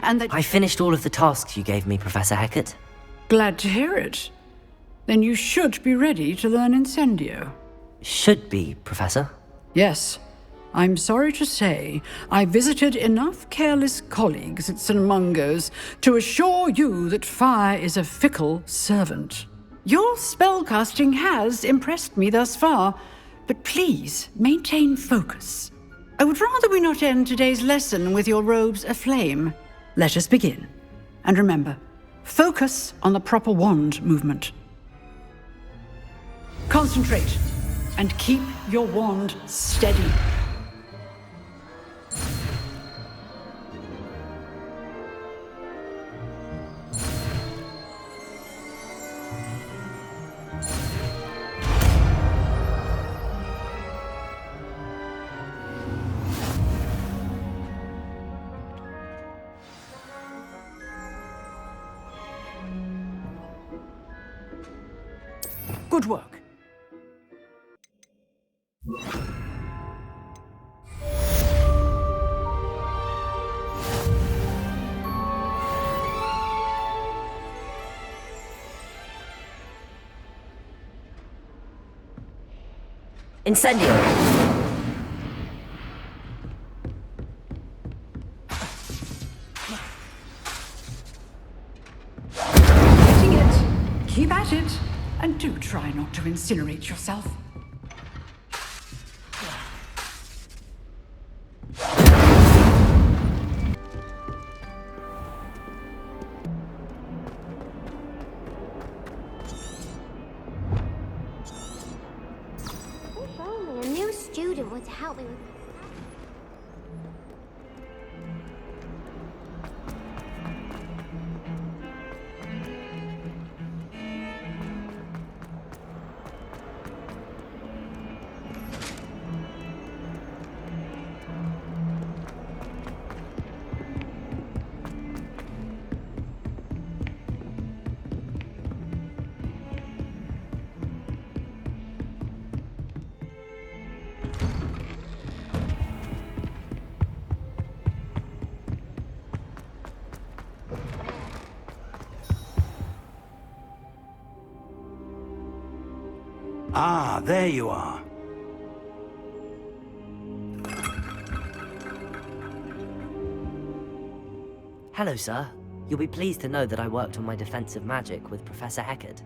and that... I finished all of the tasks you gave me, Professor Hecat. Glad to hear it. Then you should be ready to learn Incendio. Should be, Professor. Yes. I'm sorry to say, I visited enough careless colleagues at St. Mungo's to assure you that fire is a fickle servant. Your spellcasting has impressed me thus far, but please maintain focus. I would rather we not end today's lesson with your robes aflame. Let us begin. And remember, focus on the proper wand movement. Concentrate, and keep your wand steady. Good work. Incendio! Getting it. Keep at it. And do try not to incinerate yourself. If only a new student would help me with... Ah, there you are. Hello, sir. You'll be pleased to know that I worked on my defensive magic with Professor Hecat.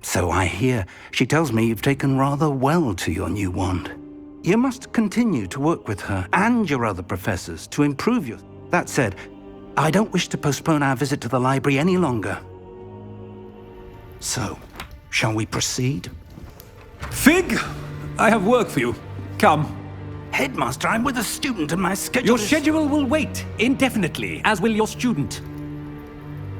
So I hear. She tells me you've taken rather well to your new wand. You must continue to work with her and your other professors to improve your... That said, I don't wish to postpone our visit to the library any longer. So, shall we proceed? Fig! I have work for you. Come. Headmaster, I'm with a student and my schedule Your is... schedule will wait indefinitely, as will your student.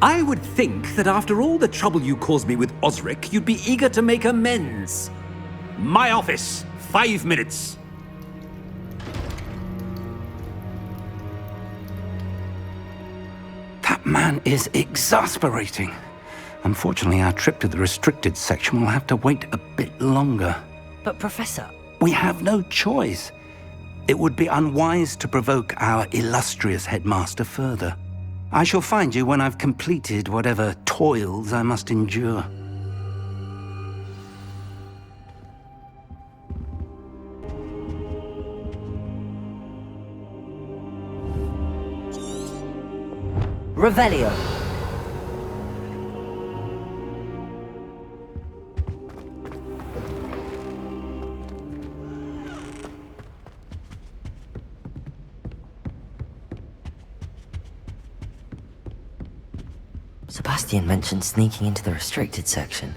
I would think that after all the trouble you caused me with Osric, you'd be eager to make amends. My office, 5 minutes. That man is exasperating. Unfortunately, our trip to the restricted section will have to wait a bit longer. But, Professor... We have no choice. It would be unwise to provoke our illustrious headmaster further. I shall find you when I've completed whatever toils I must endure. Revelio. Sebastian mentioned sneaking into the restricted section.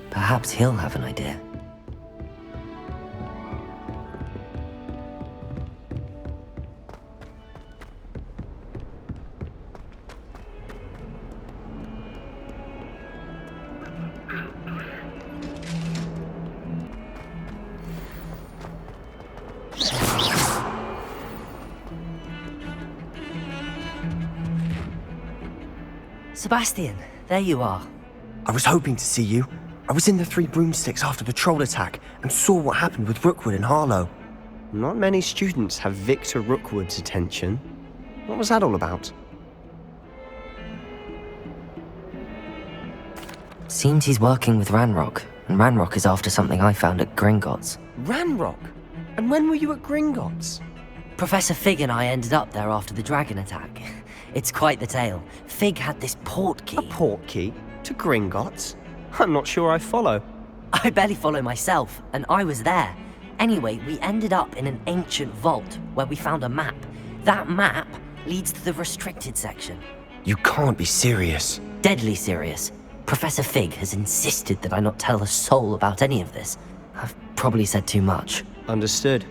Perhaps he'll have an idea. Sebastian, there you are. I was hoping to see you. I was in the Three Broomsticks after the troll attack and saw what happened with Rookwood and Harlow. Not many students have Victor Rookwood's attention. What was that all about? Seems he's working with Ranrock, and Ranrock is after something I found at Gringotts. Ranrock? And when were you at Gringotts? Professor Fig and I ended up there after the dragon attack. It's quite the tale. Fig had this port key. A port key? To Gringotts? I'm not sure I follow. I barely follow myself, and I was there. Anyway, we ended up in an ancient vault where we found a map. That map leads to the restricted section. You can't be serious. Deadly serious. Professor Fig has insisted that I not tell a soul about any of this. I've probably said too much. Understood.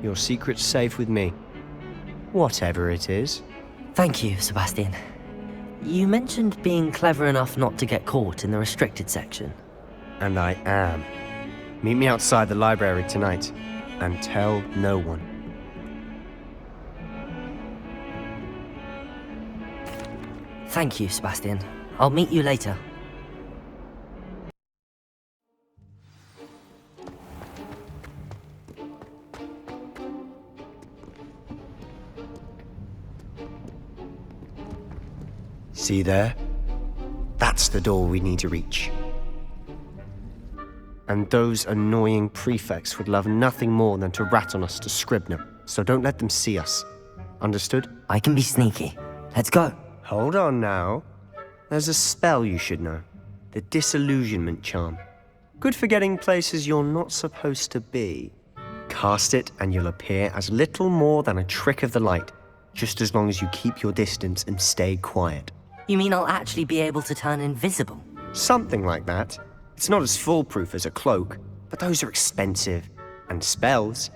Your secret's safe with me. Whatever it is. Thank you, Sebastian. You mentioned being clever enough not to get caught in the restricted section. And I am. Meet me outside the library tonight, and tell no one. Thank you, Sebastian. I'll meet you later. See there? That's the door we need to reach. And those annoying prefects would love nothing more than to rat on us to Scribner, so don't let them see us. Understood? I can be sneaky. Let's go. Hold on now. There's a spell you should know. The Disillusionment Charm. Good for getting places you're not supposed to be. Cast it and you'll appear as little more than a trick of the light, just as long as you keep your distance and stay quiet. You mean I'll actually be able to turn invisible? Something like that. It's not as foolproof as a cloak, but those are expensive. And spells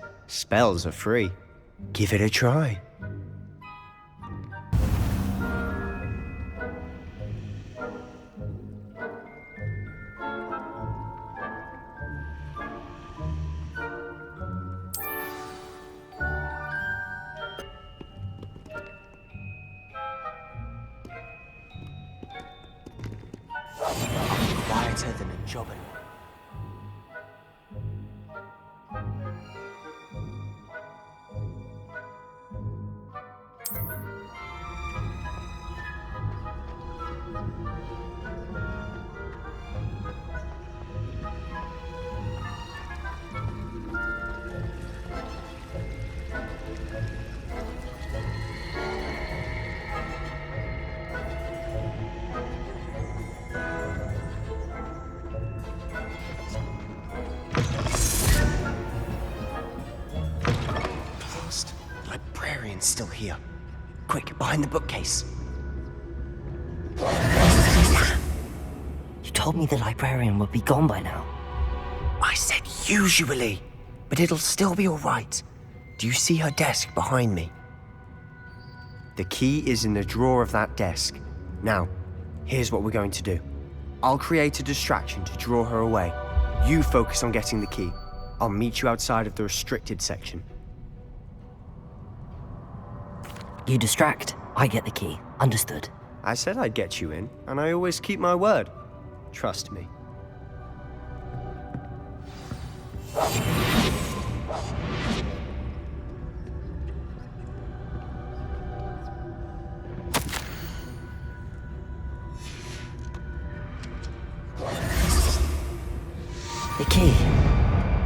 are free. Give it a try. Quieter than a jobbing. Still here. Quick, behind the bookcase. You told me the librarian would be gone by now. I said usually, but it'll still be all right. Do you see her desk behind me? The key is in the drawer of that desk. Now, here's what we're going to do. I'll create a distraction to draw her away. You focus on getting the key. I'll meet you outside of the restricted section. You distract, I get the key. Understood. I said I'd get you in, and I always keep my word. Trust me. The key.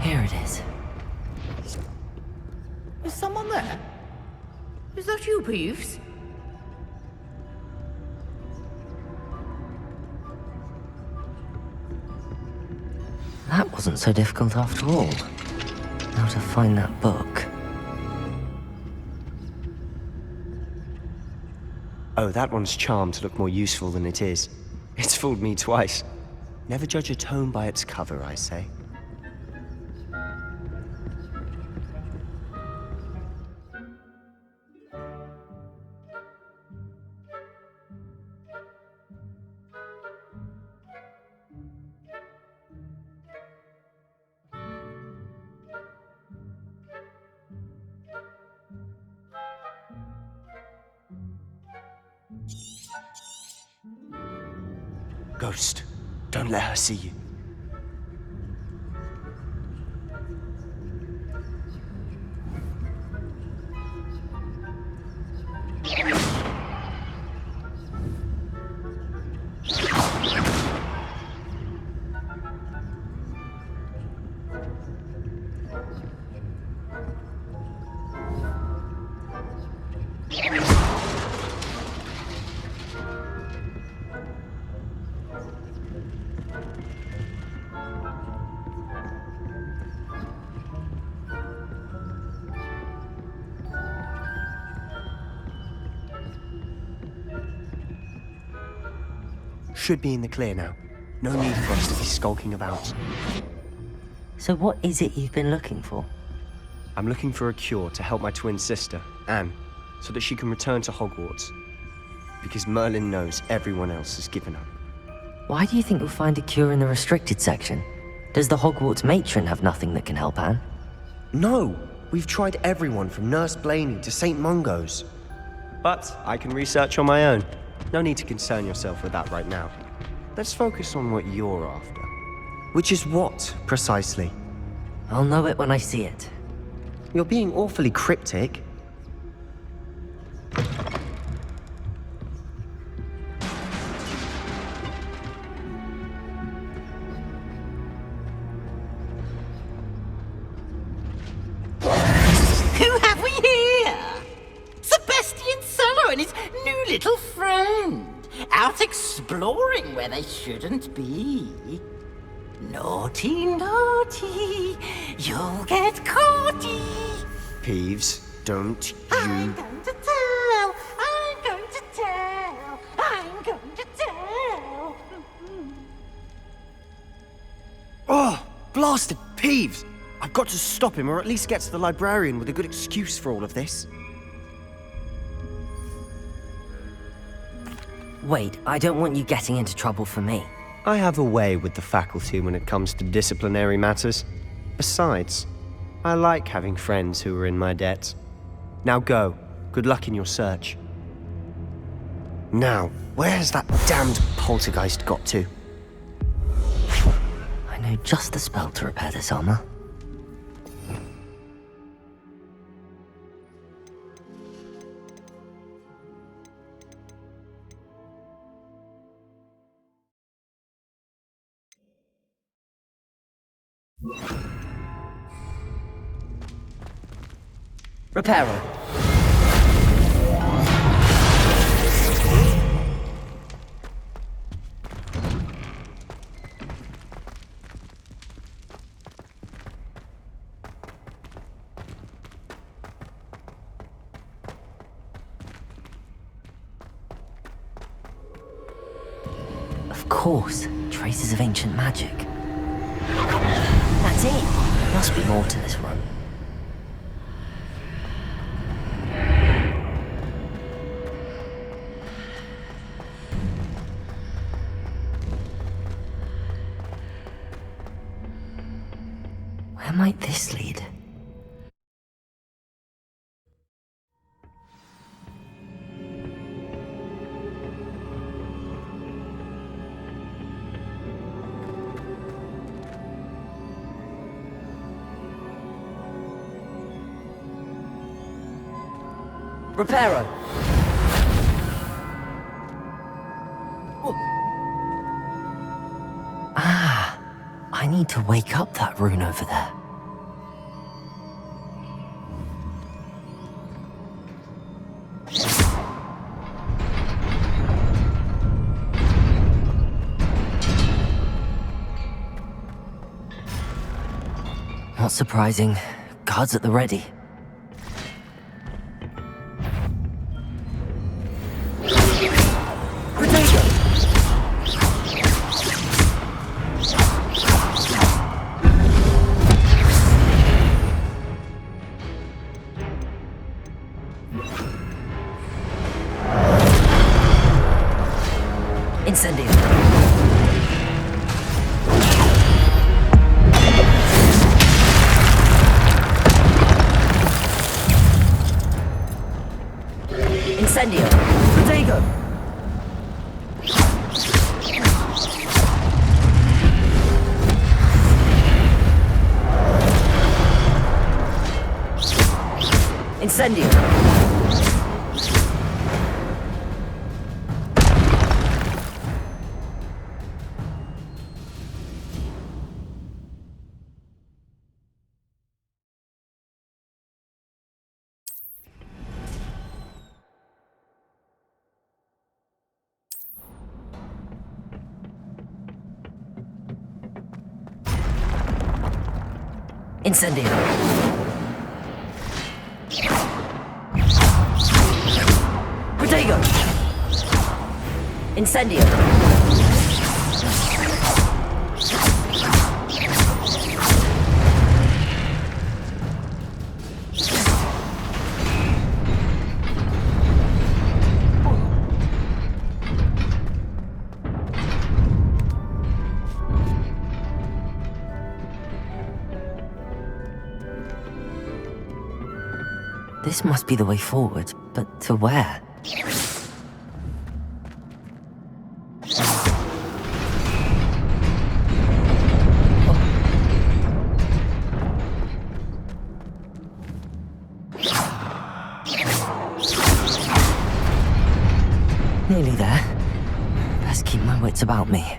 Here it is. Is someone there? Is that you, Peeves? That wasn't so difficult after all. How to find that book. Oh, that one's charmed to look more useful than it is. It's fooled me twice. Never judge a tome by its cover, I say. Ghost, don't let her see you. Should be in the clear now. No need for us to be skulking about. So what is it you've been looking for? I'm looking for a cure to help my twin sister, Anne, so that she can return to Hogwarts. Because Merlin knows everyone else has given up. Why do you think you'll find a cure in the restricted section? Does the Hogwarts matron have nothing that can help Anne? No! We've tried everyone from Nurse Blaney to St. Mungo's. But I can research on my own. No need to concern yourself with that right now. Let's focus on what you're after. Which is what, precisely? I'll know it when I see it. You're being awfully cryptic. Who have we here? Sebastian Cello and his new little friend. Out exploring where they shouldn't be. Naughty, naughty, you'll get caughty. Peeves, don't I'm you... going to tell, I'm going to tell, I'm going to tell. Oh, blasted Peeves! I've got to stop him, or at least get to the librarian with a good excuse for all of this. Wait, I don't want you getting into trouble for me. I have a way with the faculty when it comes to disciplinary matters. Besides, I like having friends who are in my debt. Now go. Good luck in your search. Now, where has that damned poltergeist got to? I know just the spell to repair this armor. Reparo. Of course, traces of ancient magic. That's it. Must be more to this run. Where might this lead? Reparo! Ah, I need to wake up that rune over there. Not surprising. Guards at the ready. Incendio. Incendio. Protego. Incendio. Incendio. Protego. Incendio. This must be the way forward, but to where? Nearly there. Best keep my wits about me.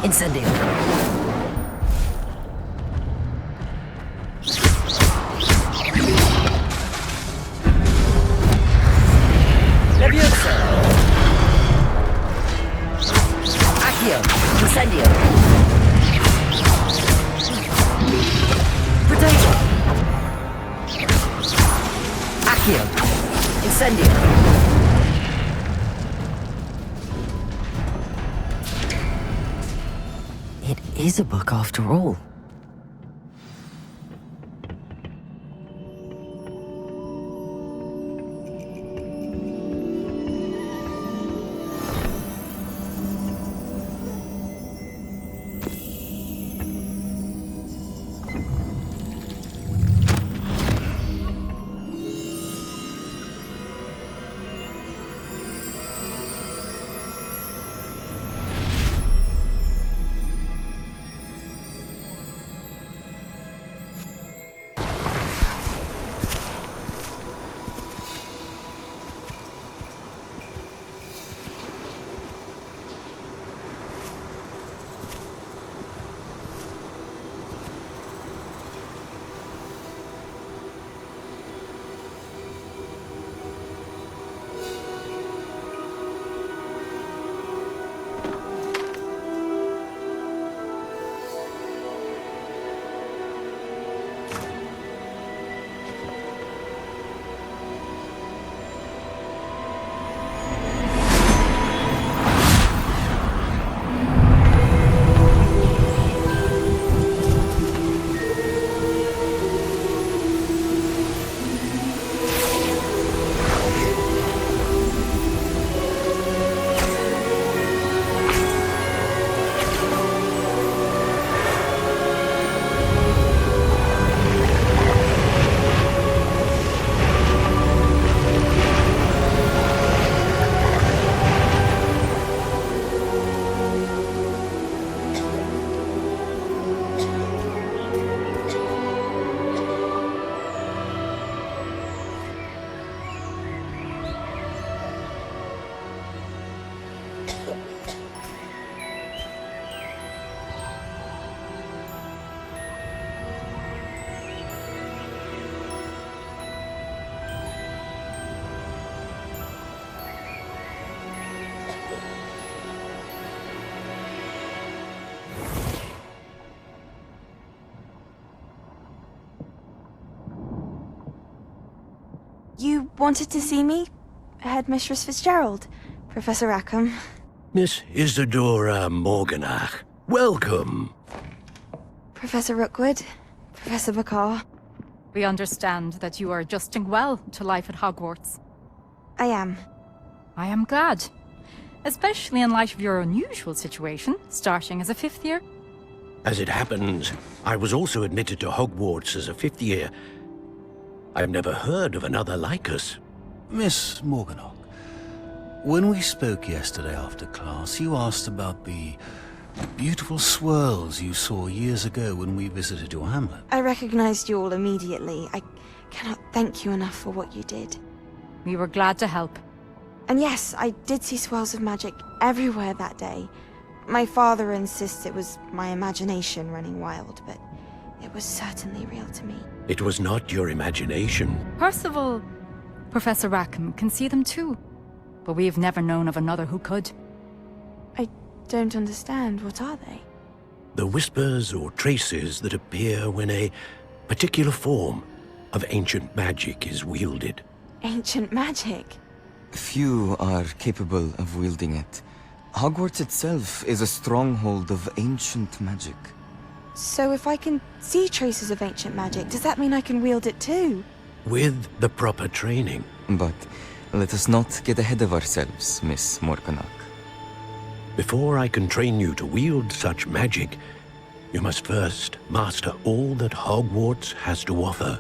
Incendio. Leviosa. Accio. Incendio. Protego. Accio. Incendio. It is a book after all. You wanted to see me? Headmistress Fitzgerald? Professor Rackham? Miss Isadora Morganach, welcome. Professor Rookwood? Professor Bakar? We understand that you are adjusting well to life at Hogwarts. I am. I am glad. Especially in light of your unusual situation, starting as a 5th year. As it happens, I was also admitted to Hogwarts as a 5th year. I've never heard of another like us. Miss Morganach, when we spoke yesterday after class, you asked about the beautiful swirls you saw years ago when we visited your hamlet. I recognized you all immediately. I cannot thank you enough for what you did. We were glad to help. And yes, I did see swirls of magic everywhere that day. My father insists it was my imagination running wild, but it was certainly real to me. It was not your imagination. Percival, Professor Rackham can see them too. But we've never known of another who could. I don't understand. What are they? The whispers or traces that appear when a particular form of ancient magic is wielded. Ancient magic? Few are capable of wielding it. Hogwarts itself is a stronghold of ancient magic. So if I can see traces of ancient magic, does that mean I can wield it too? With the proper training. But let us not get ahead of ourselves, Miss Morganach. Before I can train you to wield such magic, you must first master all that Hogwarts has to offer.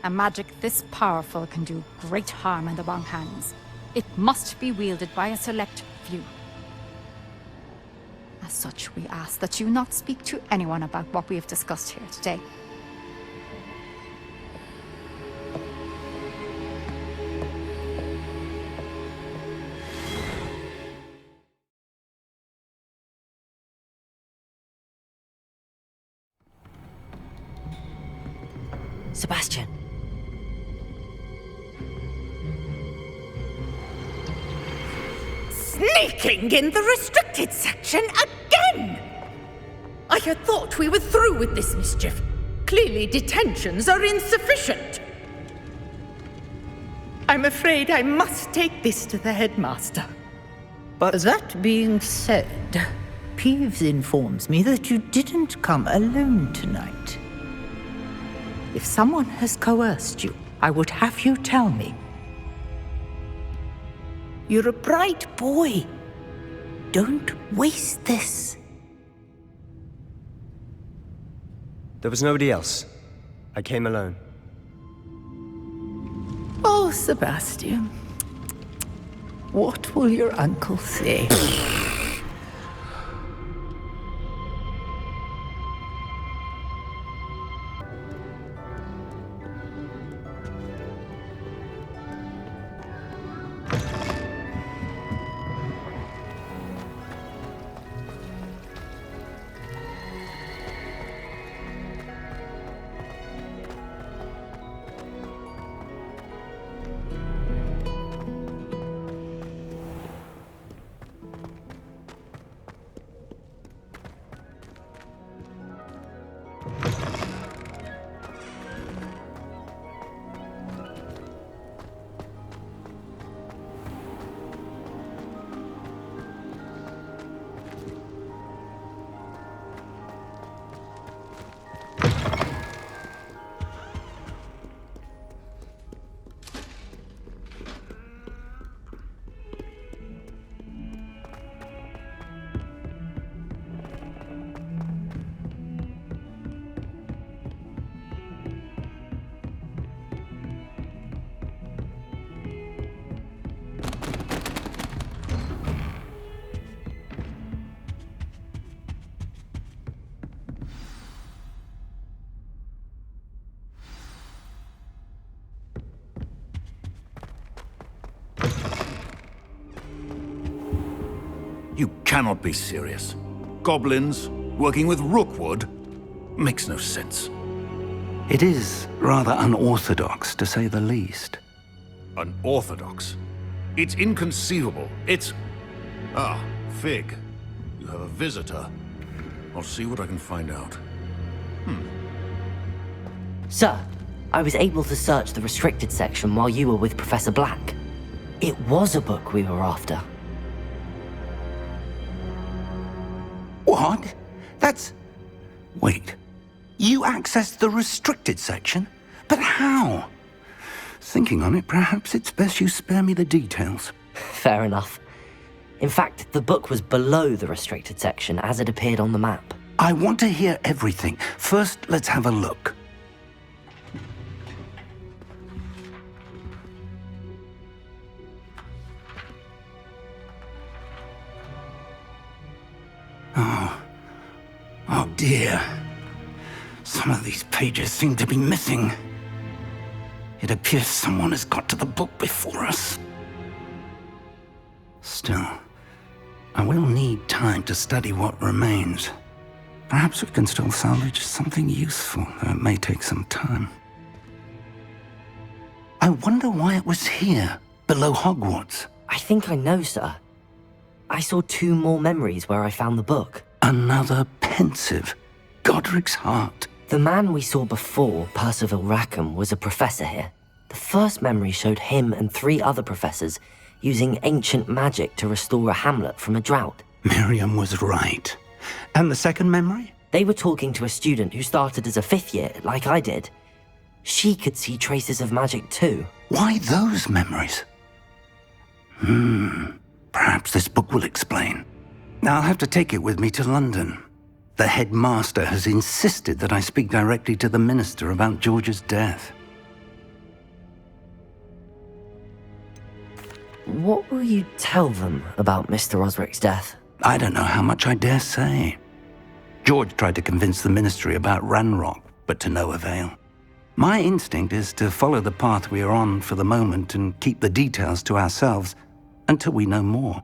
A magic this powerful can do great harm in the wrong hands. It must be wielded by a select few. As such, we ask that you not speak to anyone about what we have discussed here today. Sebastian. Sneaking in the restricted section again! I had thought we were through with this mischief. Clearly detentions are insufficient. I'm afraid I must take this to the headmaster. But that being said, Peeves informs me that you didn't come alone tonight. If someone has coerced you, I would have you tell me. You're a bright boy. Don't waste this. There was nobody else. I came alone. Oh, Sebastian. What will your uncle say? You cannot be serious. Goblins working with Rookwood makes no sense. It is rather unorthodox, to say the least. Unorthodox? It's inconceivable. It's... Ah, Fig. You have a visitor. I'll see what I can find out. Sir, I was able to search the restricted section while you were with Professor Black. It was a book we were after. What? That's... Wait. You accessed the restricted section? But how? Thinking on it, perhaps it's best you spare me the details. Fair enough. In fact, the book was below the restricted section as it appeared on the map. I want to hear everything. First, let's have a look. dear. Some of these pages seem to be missing. It appears someone has got to the book before us. Still, I will need time to study what remains. Perhaps we can still salvage something useful, though it may take some time. I wonder why it was here, below Hogwarts. I think I know, sir. I saw 2 more memories where I found the book. Another pensive, Godric's heart. The man we saw before, Percival Rackham, was a professor here. The first memory showed him and 3 other professors using ancient magic to restore a hamlet from a drought. Miriam was right. And the second memory? They were talking to a student who started as a 5th year, like I did. She could see traces of magic too. Why those memories? Perhaps this book will explain. I'll have to take it with me to London. The headmaster has insisted that I speak directly to the minister about George's death. What will you tell them about Mr. Osric's death? I don't know how much I dare say. George tried to convince the ministry about Ranrock, but to no avail. My instinct is to follow the path we are on for the moment and keep the details to ourselves until we know more.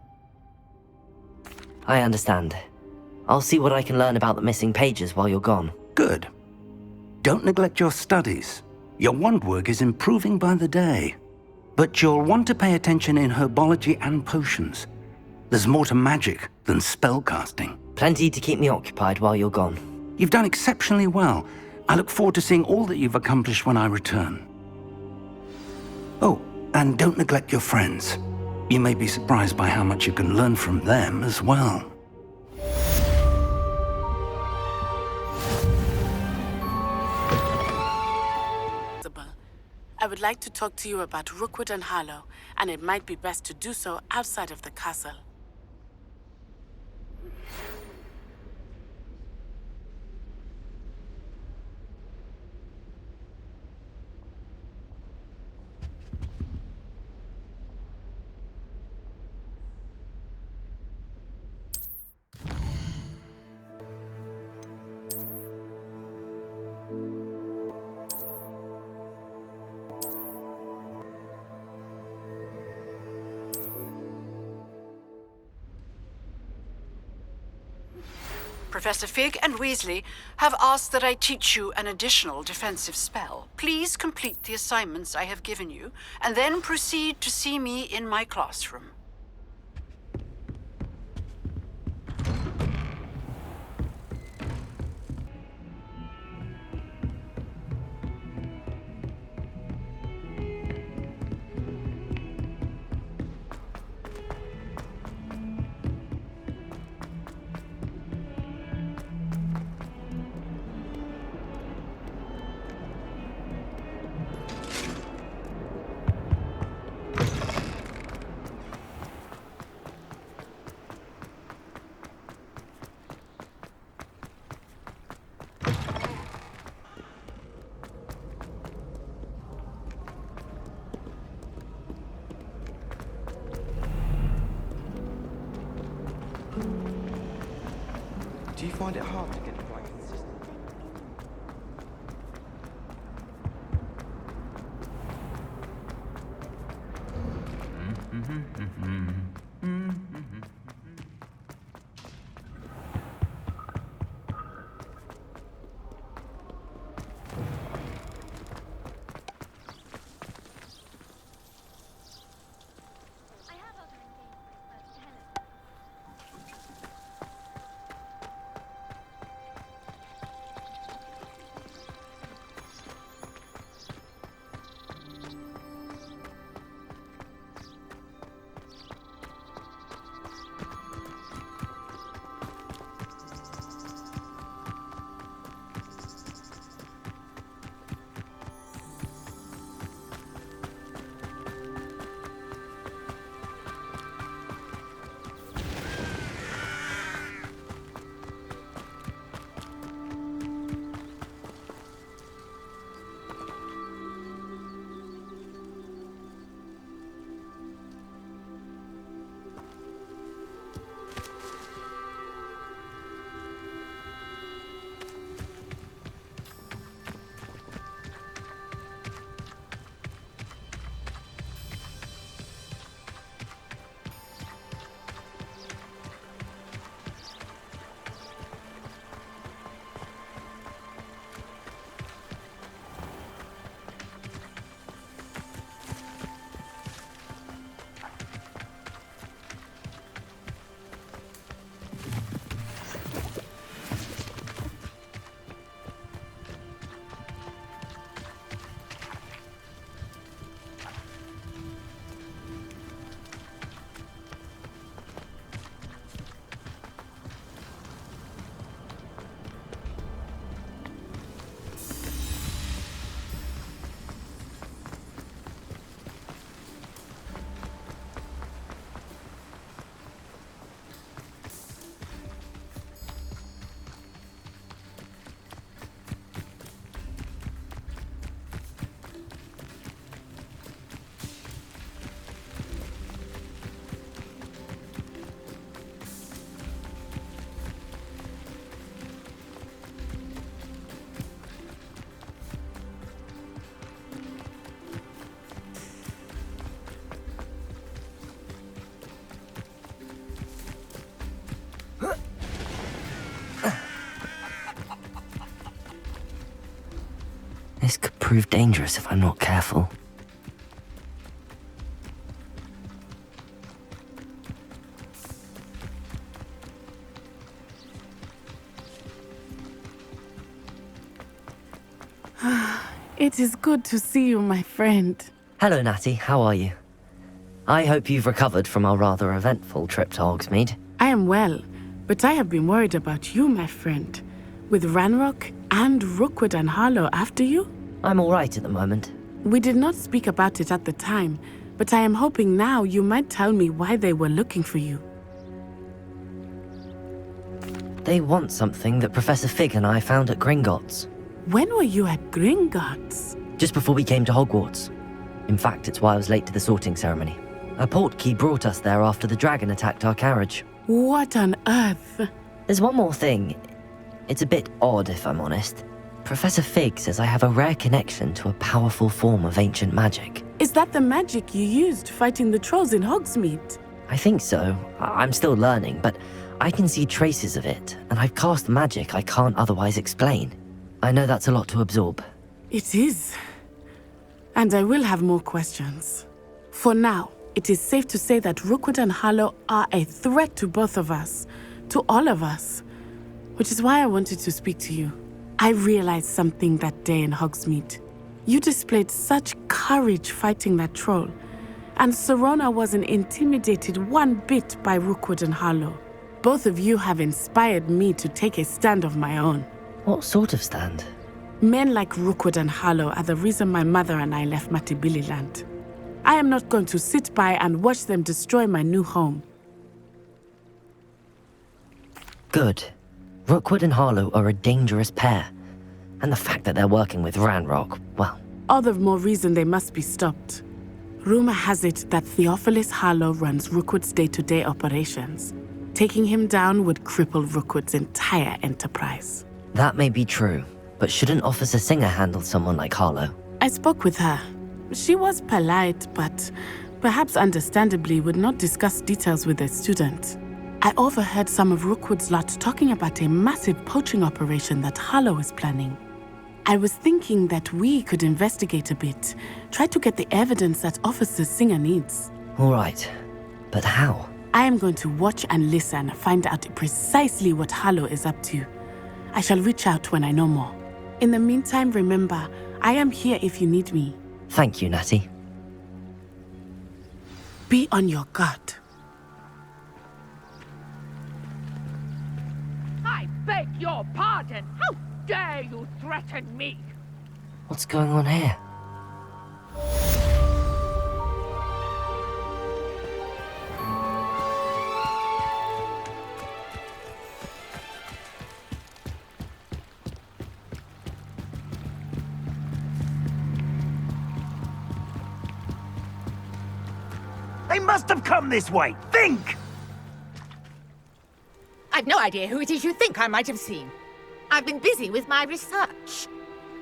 I understand. I'll see what I can learn about the missing pages while you're gone. Good. Don't neglect your studies. Your wand work is improving by the day. But you'll want to pay attention in herbology and potions. There's more to magic than spellcasting. Plenty to keep me occupied while you're gone. You've done exceptionally well. I look forward to seeing all that you've accomplished when I return. Oh, and don't neglect your friends. You may be surprised by how much you can learn from them as well. I would like to talk to you about Rookwood and Harlow, and it might be best to do so outside of the castle. Professor Fig and Weasley have asked that I teach you an additional defensive spell. Please complete the assignments I have given you, and then proceed to see me in my classroom. Do you find it hard to get the right consistency? prove dangerous if I'm not careful. It is good to see you, my friend. Hello, Natty. How are you? I hope you've recovered from our rather eventful trip to Hogsmeade. I am well, but I have been worried about you, my friend. With Ranrock and Rookwood and Harlow after you? I'm all right at the moment. We did not speak about it at the time, but I am hoping now you might tell me why they were looking for you. They want something that Professor Fig and I found at Gringotts. When were you at Gringotts? Just before we came to Hogwarts. In fact, it's why I was late to the sorting ceremony. A portkey brought us there after the dragon attacked our carriage. What on earth? There's one more thing. It's a bit odd, if I'm honest. Professor Fig says I have a rare connection to a powerful form of ancient magic. Is that the magic you used fighting the trolls in Hogsmeade? I think so. I'm still learning, but I can see traces of it, and I've cast magic I can't otherwise explain. I know that's a lot to absorb. It is. And I will have more questions. For now, it is safe to say that Rookwood and Harlow are a threat to both of us, to all of us, which is why I wanted to speak to you. I realized something that day in Hogsmeade. You displayed such courage fighting that troll, and Serona wasn't intimidated one bit by Rookwood and Harlow. Both of you have inspired me to take a stand of my own. What sort of stand? Men like Rookwood and Harlow are the reason my mother and I left Matibili land. I am not going to sit by and watch them destroy my new home. Good. Rookwood and Harlow are a dangerous pair. And the fact that they're working with Ranrock, well... All the more reason they must be stopped. Rumor has it that Theophilus Harlow runs Rookwood's day-to-day operations. Taking him down would cripple Rookwood's entire enterprise. That may be true, but shouldn't Officer Singer handle someone like Harlow? I spoke with her. She was polite, but perhaps understandably would not discuss details with a student. I overheard some of Rookwood's lot talking about a massive poaching operation that Harlow is planning. I was thinking that we could investigate a bit, try to get the evidence that Officer Singer needs. All right, but how? I am going to watch and listen, find out precisely what Harlow is up to. I shall reach out when I know more. In the meantime, remember, I am here if you need me. Thank you, Natty. Be on your guard. I beg your pardon. How dare you threaten me? What's going on here? They must have come this way. Think! I've no idea who it is you think I might have seen. I've been busy with my research.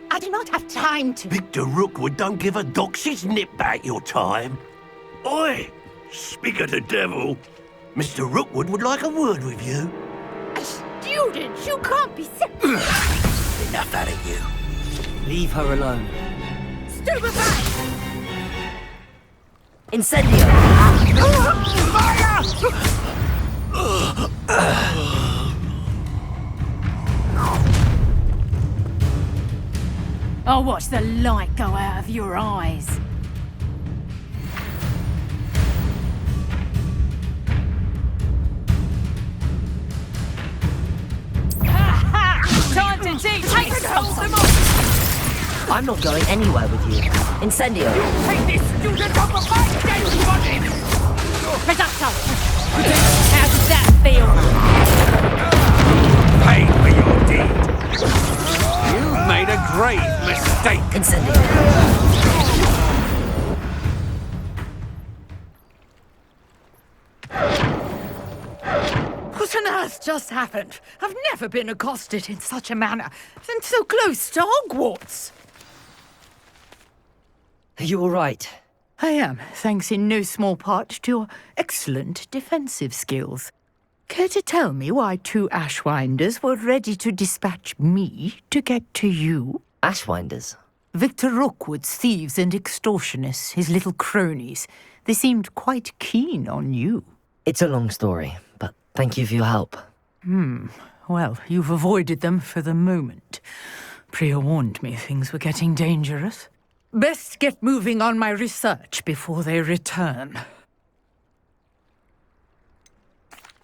I do not have time to... Victor Rookwood don't give a doxy's nip back your time. Oi! Speak of the devil. Mr. Rookwood would like a word with you. A student? You can't be sick. Enough out of you. Leave her alone. Stupefy! Incendio! Fire! I'll watch the light go out of your eyes. Time to teach me something. I'm not going anywhere with you. Incendio! Take this student off of my dead body! Reducto! How does that feel? Pay for your deed. You've made a grave mistake. Incendio! What on earth just happened? I've never been accosted in such a manner, and so close to Hogwarts. Are you all right? I am, thanks in no small part to your excellent defensive skills. Care to tell me why two Ashwinders were ready to dispatch me to get to you? Ashwinders? Victor Rookwood's thieves and extortionists, his little cronies. They seemed quite keen on you. It's a long story, but thank you for your help. Well, you've avoided them for the moment. Priya warned me things were getting dangerous. Best get moving on my research before they return.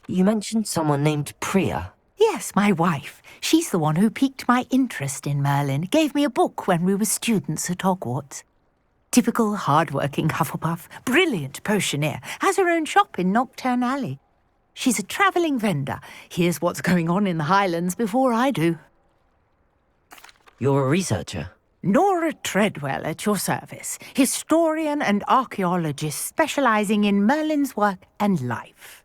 You mentioned someone named Priya. Yes, my wife. She's the one who piqued my interest in Merlin. Gave me a book when we were students at Hogwarts. Typical hard-working Hufflepuff, brilliant potioneer, has her own shop in Knockturn Alley. She's a travelling vendor. Hears what's going on in the Highlands before I do. You're a researcher? Nora Treadwell at your service, historian and archaeologist specialising in Merlin's work and life.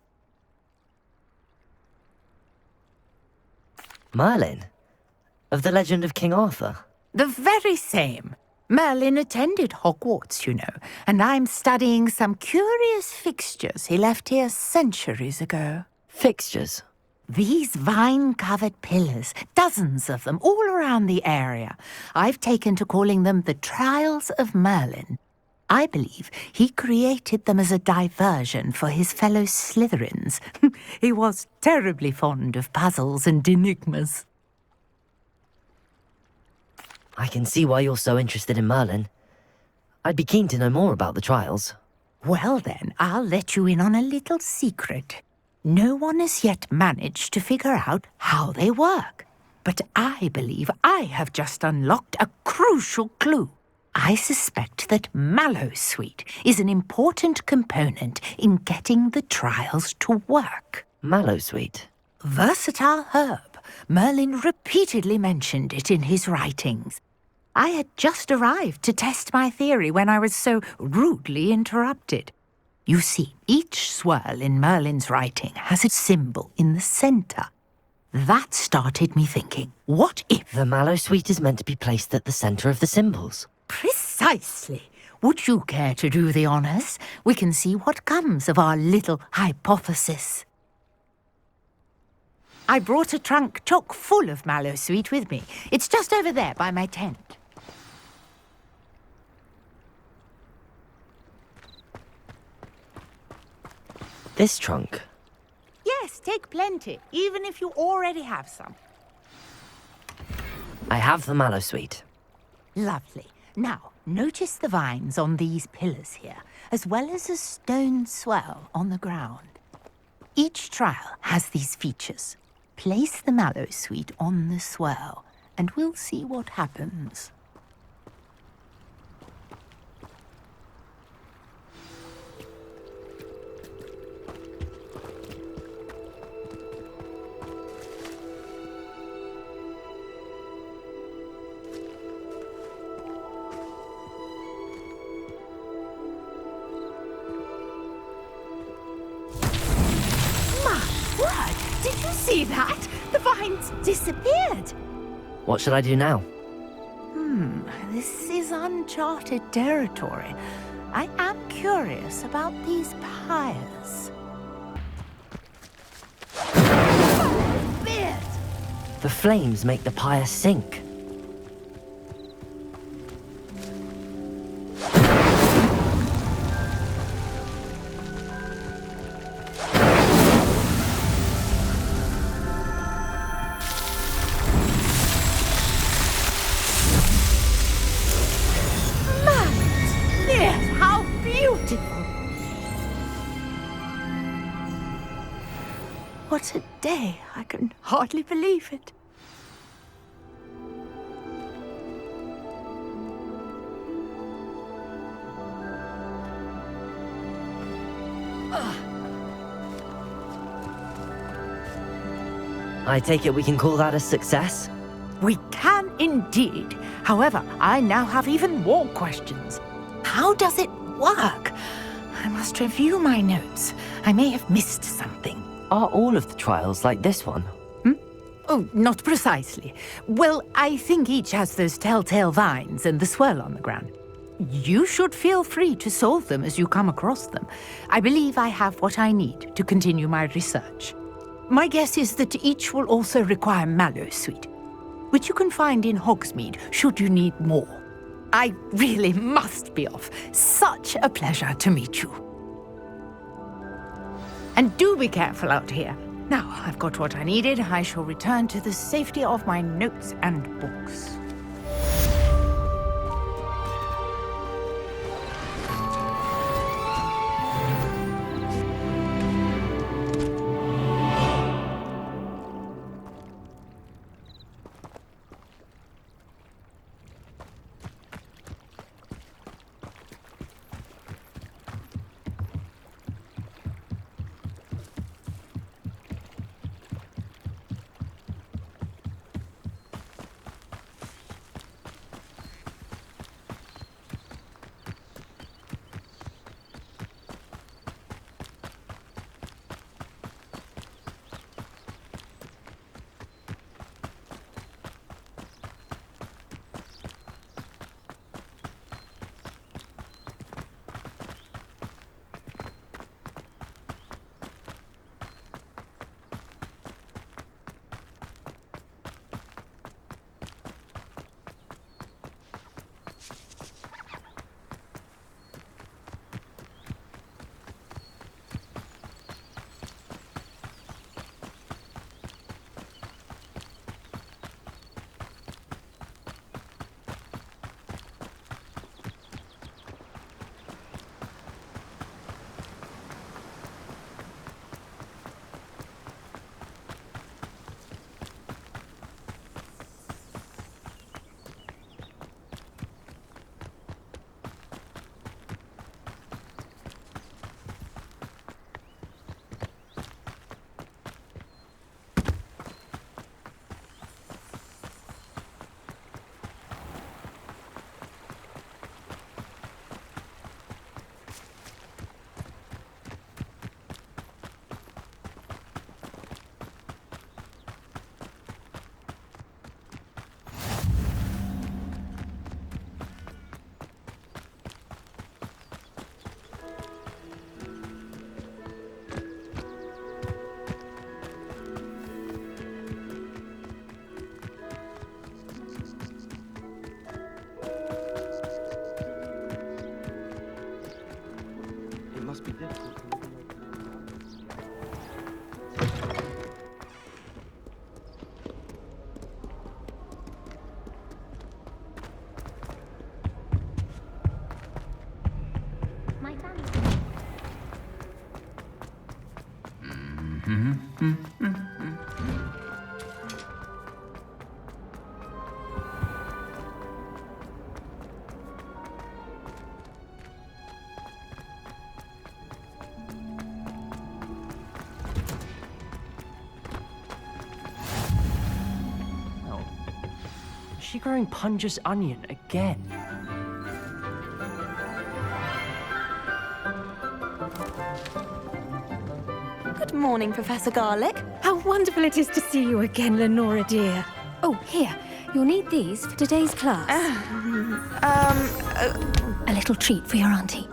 Merlin? Of the legend of King Arthur? The very same. Merlin attended Hogwarts, you know, and I'm studying some curious fixtures he left here centuries ago. Fixtures? These vine-covered pillars, dozens of them, all around the area. I've taken to calling them the Trials of Merlin. I believe he created them as a diversion for his fellow Slytherins. He was terribly fond of puzzles and enigmas. I can see why you're so interested in Merlin. I'd be keen to know more about the trials. Well then, I'll let you in on a little secret. No one has yet managed to figure out how they work. But I believe I have just unlocked a crucial clue. I suspect that Mallowsweet is an important component in getting the trials to work. Mallowsweet? Versatile herb. Merlin repeatedly mentioned it in his writings. I had just arrived to test my theory when I was so rudely interrupted. You see, each swirl in Merlin's writing has a symbol in the centre. That started me thinking, what if... The Mallowsweet is meant to be placed at the centre of the symbols. Precisely. Would you care to do the honours? We can see what comes of our little hypothesis. I brought a trunk chock full of Mallowsweet with me. It's just over there by my tent. This trunk? Yes, take plenty, even if you already have some. I have the Mallowsweet. Lovely. Now, notice the vines on these pillars here, as well as a stone swell on the ground. Each trial has these features. Place the Mallowsweet on the swell, and we'll see what happens. Did you see that? The vines disappeared. What should I do now? This is uncharted territory. I am curious about these pyres. The flames make the pyre sink. What a day! I can hardly believe it. I take it we can call that a success? We can indeed. However, I now have even more questions. How does it work? I must review my notes. I may have missed something. Are all of the trials like this one? Oh, not precisely. Well, I think each has those telltale vines and the swirl on the ground. You should feel free to solve them as you come across them. I believe I have what I need to continue my research. My guess is that each will also require Mallowsweet, which you can find in Hogsmeade should you need more. I really must be off. Such a pleasure to meet you. And do be careful out here. Now, I've got what I needed. I shall return to the safety of my notes and books. Must be difficult. My family. Is she growing Punja's onion again? Good morning, Professor Garlick. How wonderful it is to see you again, Lenora dear. Oh, here. You'll need these for today's class. A little treat for your auntie.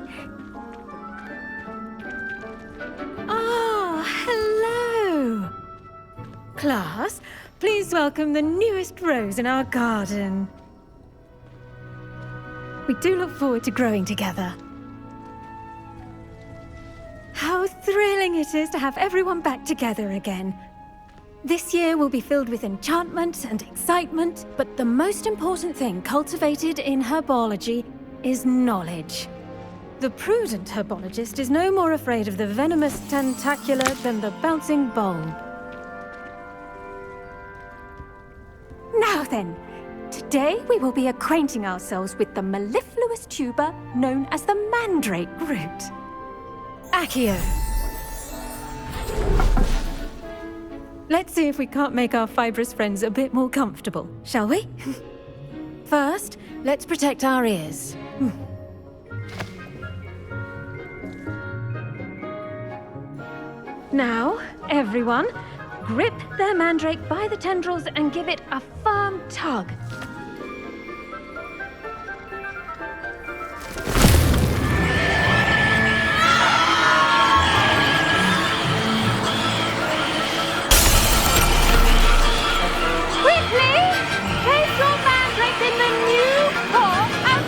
Ah, hello. Class, please welcome the newest rose in our garden. We do look forward to growing together. How thrilling it is to have everyone back together again. This year will be filled with enchantment and excitement, but the most important thing cultivated in herbology is knowledge. The prudent herbologist is no more afraid of the venomous tentacula than the bouncing bulb. Now then, today we will be acquainting ourselves with the mellifluous tuber known as the mandrake root. Accio. Let's see if we can't make our fibrous friends a bit more comfortable, shall we? First, let's protect our ears. Now, everyone, grip their mandrake by the tendrils and give it a firm tug. Quickly! Place your mandrake in the new core and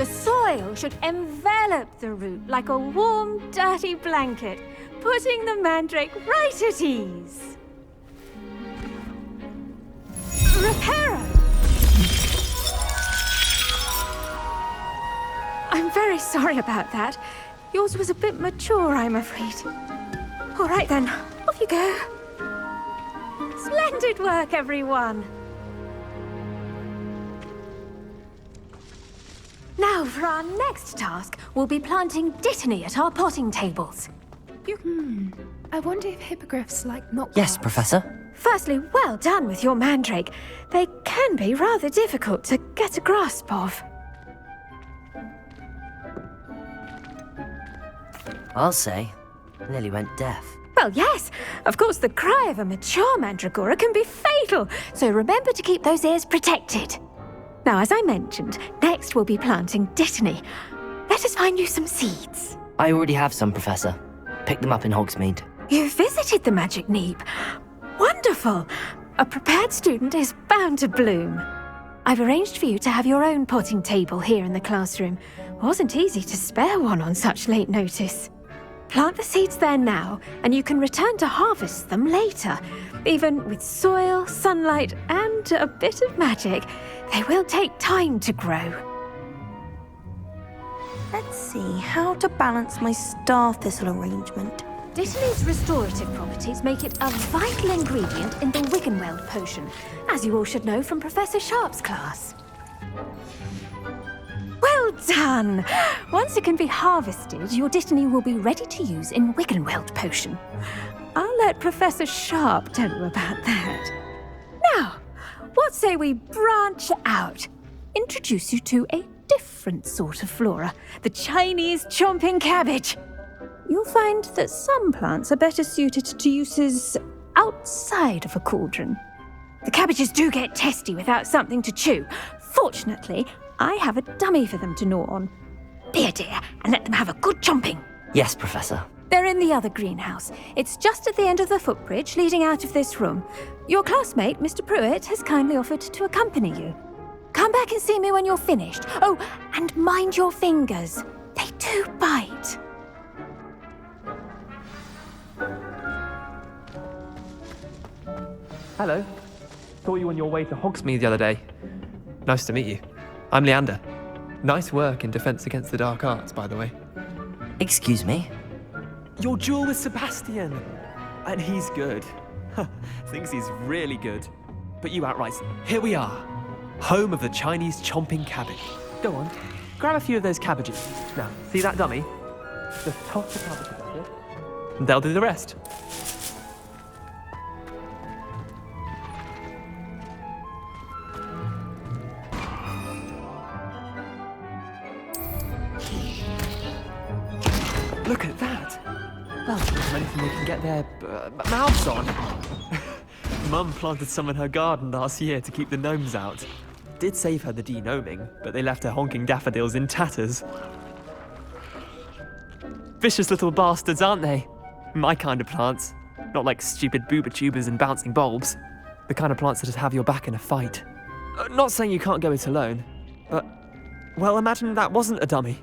The soil should envelop the root like a warm, dirty blanket, putting the mandrake right at ease. Reparo! I'm very sorry about that. Yours was a bit mature, I'm afraid. All right then, off you go. Splendid work, everyone. Now, for our next task, we'll be planting dittany at our potting tables. I wonder if hippogriffs like knockoffs. Yes, Professor. Firstly, well done with your mandrake. They can be rather difficult to get a grasp of. I'll say, nearly went deaf. Well, yes. Of course, the cry of a mature mandragora can be fatal, so remember to keep those ears protected. Now, as I mentioned, next we'll be planting dittany. Let us find you some seeds. I already have some, Professor. Picked them up in Hogsmeade. You visited the Magic Neep. Wonderful. A prepared student is bound to bloom. I've arranged for you to have your own potting table here in the classroom. Wasn't easy to spare one on such late notice. Plant the seeds there now, and you can return to harvest them later. Even with soil, sunlight, and a bit of magic, they will take time to grow. Let's see how to balance my star thistle arrangement. Dittany's restorative properties make it a vital ingredient in the Wiggenweld potion, as you all should know from Professor Sharp's class. Well done! Once it can be harvested, your dittany will be ready to use in Wiggenweld potion. I'll let Professor Sharp tell you about that. Now, what say we branch out? Introduce you to a different sort of flora, the Chinese chomping cabbage. You'll find that some plants are better suited to uses outside of a cauldron. The cabbages do get testy without something to chew. Fortunately, I have a dummy for them to gnaw on. Be a dear and let them have a good chomping. Yes, Professor. They're in the other greenhouse. It's just at the end of the footbridge leading out of this room. Your classmate, Mr. Pruitt, has kindly offered to accompany you. Come back and see me when you're finished. Oh, and mind your fingers. They do bite. Hello. Saw you on your way to Hogsmeade the other day. Nice to meet you. I'm Leander. Nice work in Defense Against the Dark Arts, by the way. Excuse me? Your duel with Sebastian. And he's good. Thinks he's really good. But you outright. Here we are. Home of the Chinese chomping cabbage. Go on. Grab a few of those cabbages. Now, see that dummy? Just toss the cabbages at it. And they'll do the rest. Look at that! Well, there's anything they can get their mouths on. Mum planted some in her garden last year to keep the gnomes out. Did save her the de-gnoming, but they left her honking daffodils in tatters. Vicious little bastards, aren't they? My kind of plants. Not like stupid booba tubers and bouncing bulbs. The kind of plants that have your back in a fight. Not saying you can't go it alone, but... well, imagine that wasn't a dummy.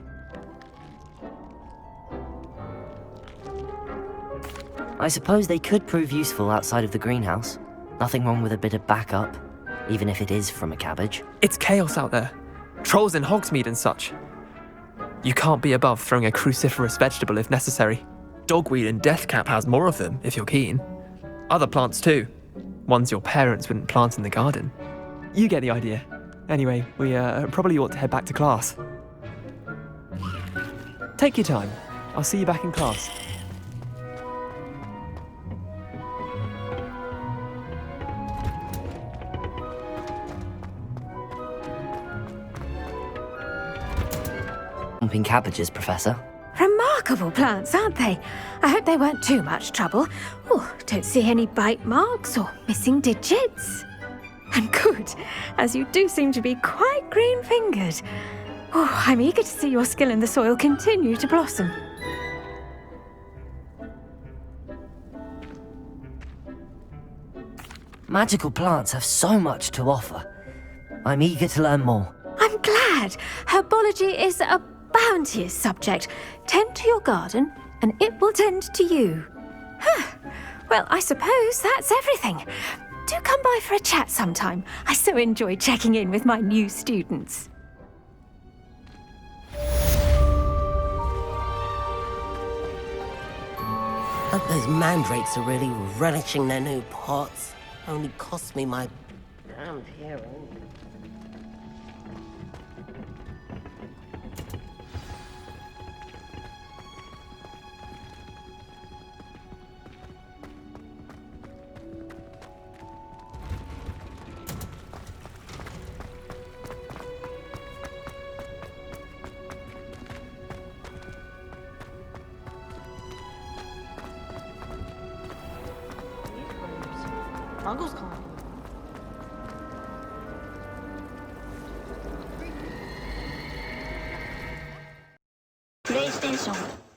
I suppose they could prove useful outside of the greenhouse. Nothing wrong with a bit of backup, even if it is from a cabbage. It's chaos out there. Trolls in Hogsmeade and such. You can't be above throwing a cruciferous vegetable if necessary. Dogweed and deathcap has more of them, if you're keen. Other plants too. Ones your parents wouldn't plant in the garden. You get the idea. Anyway, we probably ought to head back to class. Take your time. I'll see you back in class. Chomping cabbages, Professor. Remarkable plants, aren't they? I hope they weren't too much trouble. Oh, don't see any bite marks or missing digits. And good, as you do seem to be quite green-fingered. Oh, I'm eager to see your skill in the soil continue to blossom. Magical plants have so much to offer. I'm eager to learn more. I'm I'm glad. Herbology is a bounteous subject. Tend to your garden, and it will tend to you. Well, I suppose that's everything. Do come by for a chat sometime. I so enjoy checking in with my new students. Hope those mandrakes are really relishing their new pots. Only cost me my damned hearing. Uncle's calling. PlayStation.